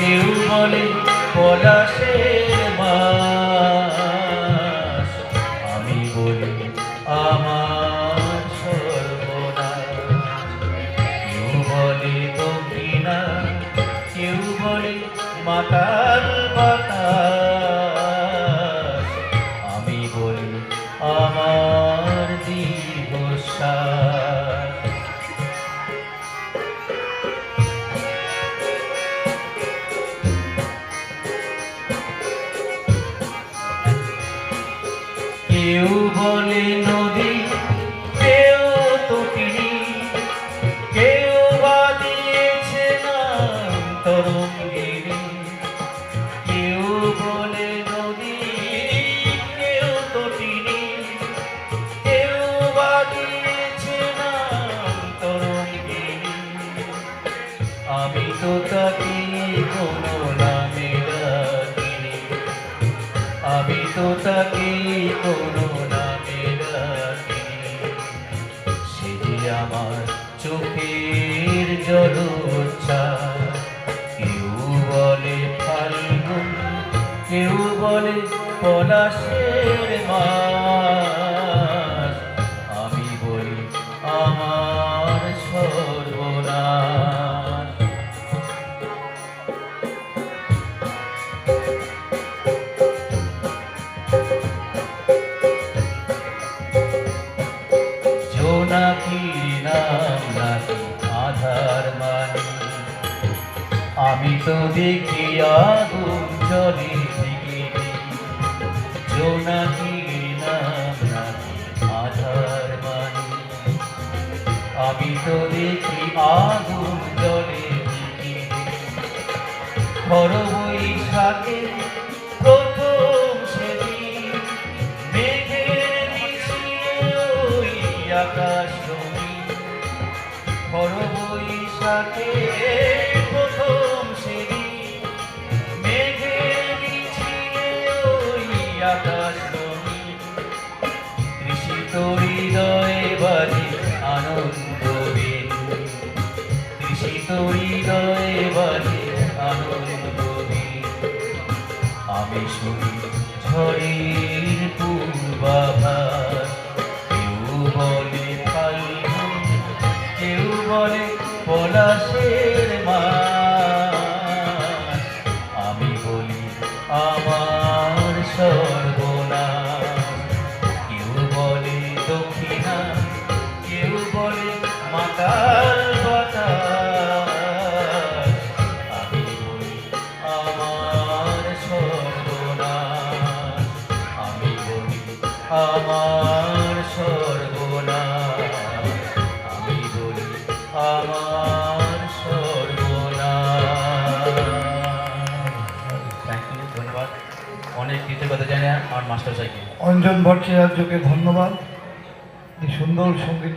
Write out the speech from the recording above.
কেউ বলে পলাশের মাস, আমি বলি আমার সর্বনাশ। কেউ বলে দক্ষিণা, কেউ বলে মাতাল বাতাস, আমি বলি আমার দীর্ঘশ্বাস। কেউ বলে নদী, কেউ তটিনী, কেউ বা দিয়েছে নাম তরঙ্গিনী। কেউ বলে নদী, কেউ তটিনী, কেউ বা দিয়েছে নাম তরঙ্গিনী। আমি তো তাকে কোনো নামে ডাকিনি, আমি তো তাকে কোনো নামে ডাকিনি। সে যে আমার চোখের জলোচ্ছ্বাস। কেউ বলে ফাল্গুন, কেউ বলে পলাশের মাস, আমি বলি আমার সর্বনাশ। জোনাকি নাম নাকি আধার মানি, আমি তো দেখি আগুন জ্বলে পৃথিবী। জোনাকি নাম নাকি আধার মানি, আমি তো দেখি আগুন জ্বলে পৃথিবী। খর বৈশাখে প্রথম সেদিন, মেঘের মিছিলে ওই আকাশ রঙিন। খর বৈশাখে প্রথম সেদিন, মেঘের মিছিলে ওই আকাশ রঙিন। তৃষিত হৃদয়ে বাজে আনন্দ বীণ, তৃষিত হৃদয়ে বাজে আনন্দ বীণ। আমি শুনি ঝড়ের পূর্বাভাস। কেউ বলে ফাল্গুন, কেউ বলে পলাশের মাস, আমি বলি আমার সর্বনাশ। কেউ বলে দক্ষিণা, কেউ বলে মাতাল বাতাস, আমি বলি আমার সর্বনাশ, আমি বলি আমার সর্বনাশ, আমি বলি আমার সর্বনাশ। থ্যাংক ইউ, ধন্যবাদ। অনেক কৃতজ্ঞতা জানাই আমার মাস্টার সাহেবকে। অঞ্জন ভট্টাচার্যকে ধন্যবাদ। এই সুন্দর সঙ্গীত